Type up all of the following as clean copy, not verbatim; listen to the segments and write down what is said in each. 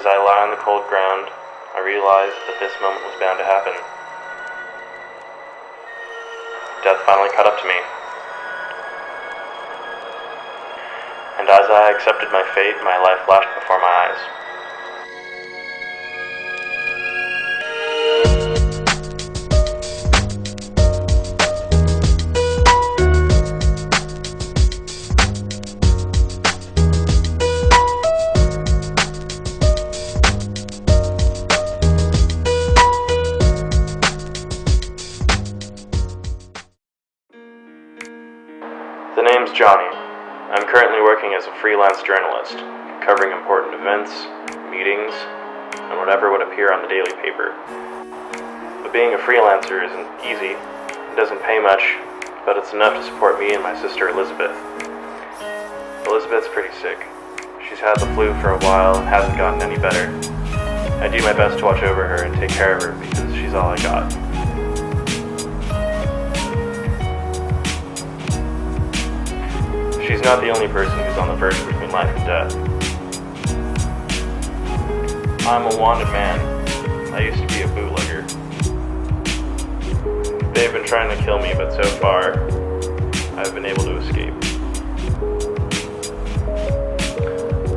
As I lie on the cold ground, I realize that this moment was bound to happen. Death finally caught up to me. And as I accepted my fate, my life flashed before my eyes. The name's Johnny. I'm currently working as a freelance journalist, covering important events, meetings, and whatever would appear on the daily paper. But being a freelancer isn't easy. It doesn't pay much, but it's enough to support me and my sister Elizabeth. Elizabeth's pretty sick. She's had the flu for a while and hasn't gotten any better. I do my best to watch over her and take care of her because she's all I got. She's not the only person who's on the verge between life and death. I'm a wanted man. I used to be a bootlegger. They've been trying to kill me, but so far, I've been able to escape.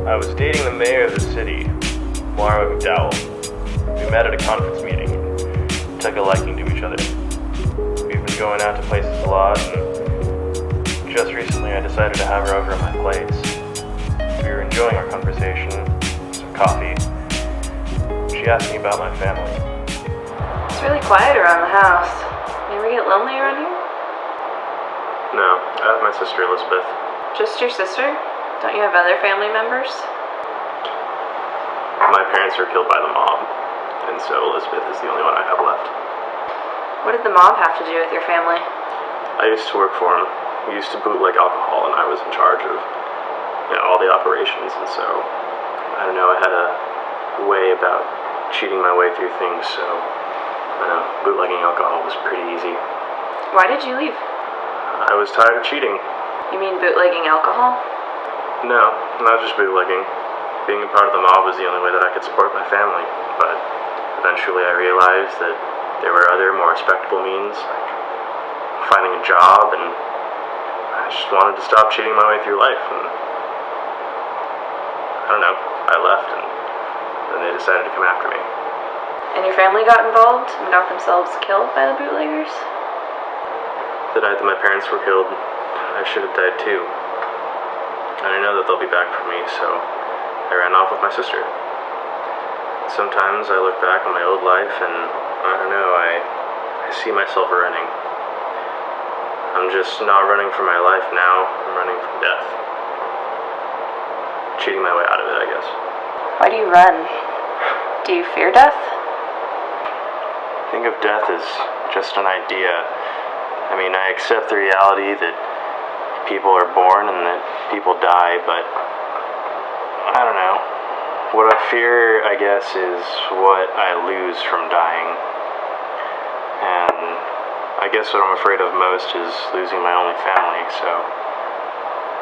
I was dating the mayor of the city, Moira. We met at a conference meeting and took a liking to each other. We've been going out to places a lot, and just recently I decided to have her over at my place. We were enjoying our conversation, some coffee. She asked me about my family. It's really quiet around the house. You ever get lonely around here? No, I have my sister Elizabeth. Just your sister? Don't you have other family members? My parents were killed by the mob, and so Elizabeth is the only one I have left. What did the mob have to do with your family? I used to work for him. We used to bootleg alcohol, and I was in charge of, all the operations, and so, I had a way about cheating my way through things, so, bootlegging alcohol was pretty easy. Why did you leave? I was tired of cheating. You mean bootlegging alcohol? No, not just bootlegging. Being a part of the mob was the only way that I could support my family, but eventually I realized that there were other, more respectable means, like finding a job, and I just wanted to stop cheating my way through life, and I left, and then they decided to come after me. And your family got involved and got themselves killed by the bootleggers? The night that my parents were killed, I should have died too. And I know that they'll be back for me, so I ran off with my sister. Sometimes I look back on my old life and, I see myself running. I'm just not running for my life now, I'm running from death. Cheating my way out of it, I guess. Why do you run? Do you fear death? I think of death as just an idea. I accept the reality that people are born and that people die, but I don't know. What I fear, I guess, is what I lose from dying. And I guess what I'm afraid of most is losing my only family, so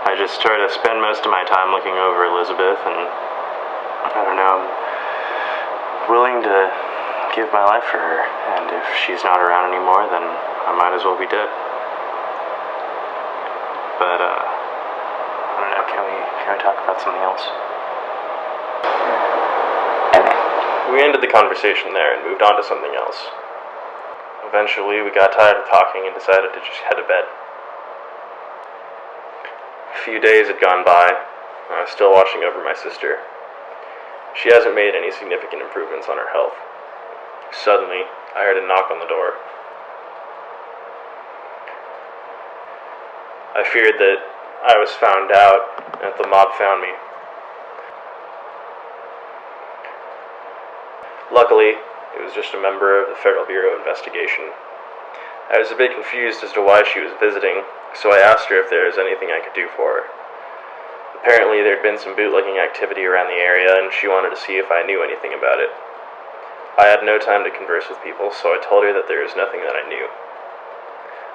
I just try to spend most of my time looking over Elizabeth, and I'm willing to give my life for her, and if she's not around anymore, then I might as well be dead. But, can we talk about something else? Okay. We ended the conversation there and moved on to something else. Eventually, we got tired of talking and decided to just head to bed. A few days had gone by, and I was still watching over my sister. She hasn't made any significant improvements on her health. Suddenly, I heard a knock on the door. I feared that I was found out and that the mob found me. Luckily, it was just a member of the Federal Bureau of Investigation. I was a bit confused as to why she was visiting, so I asked her if there was anything I could do for her. Apparently, there had been some bootlegging activity around the area, and she wanted to see if I knew anything about it. I had no time to converse with people, so I told her that there was nothing that I knew.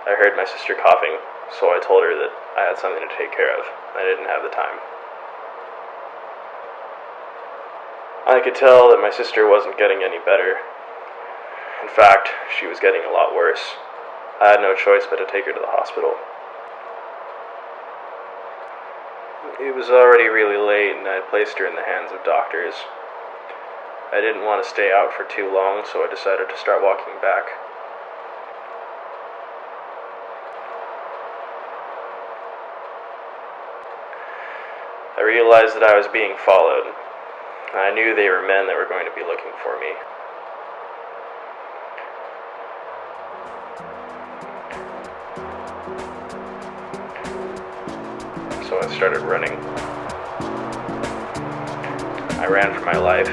I heard my sister coughing, so I told her that I had something to take care of. I didn't have the time. I could tell that my sister wasn't getting any better. In fact, she was getting a lot worse. I had no choice but to take her to the hospital. It was already really late, and I had placed her in the hands of doctors. I didn't want to stay out for too long, so I decided to start walking back. I realized that I was being followed, and I knew they were men that were going to be looking for me. So I started running. I ran for my life.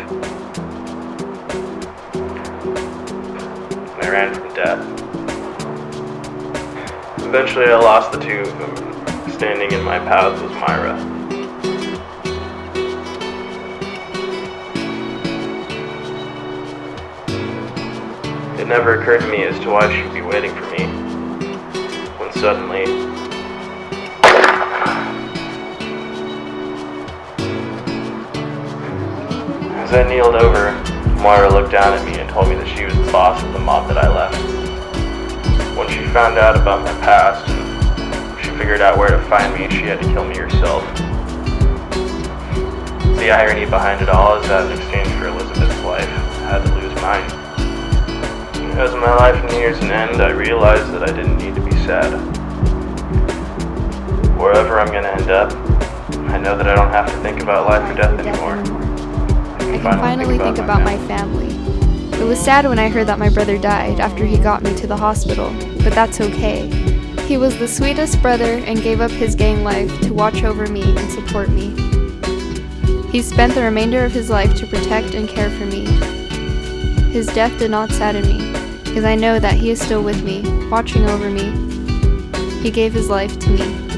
And I ran from death. Eventually I lost the two of them. Standing in my path was Moira. It never occurred to me as to why she'd be waiting for me, when suddenly, as I kneeled over, Moira looked down at me and told me that she was the boss of the mob that I left. When she found out about my past, and she figured out where to find me, she had to kill me herself. The irony behind it all is that in exchange for Elizabeth's life, I had to lose mine. As my life nears an end, I realized that I didn't need to be sad. Wherever I'm going to end up, I know that I don't have to think about life or death anymore. I can finally think about my family. It was sad when I heard that my brother died after he got me to the hospital, but that's okay. He was the sweetest brother and gave up his gang life to watch over me and support me. He spent the remainder of his life to protect and care for me. His death did not sadden me, because I know that he is still with me, watching over me. He gave his life to me.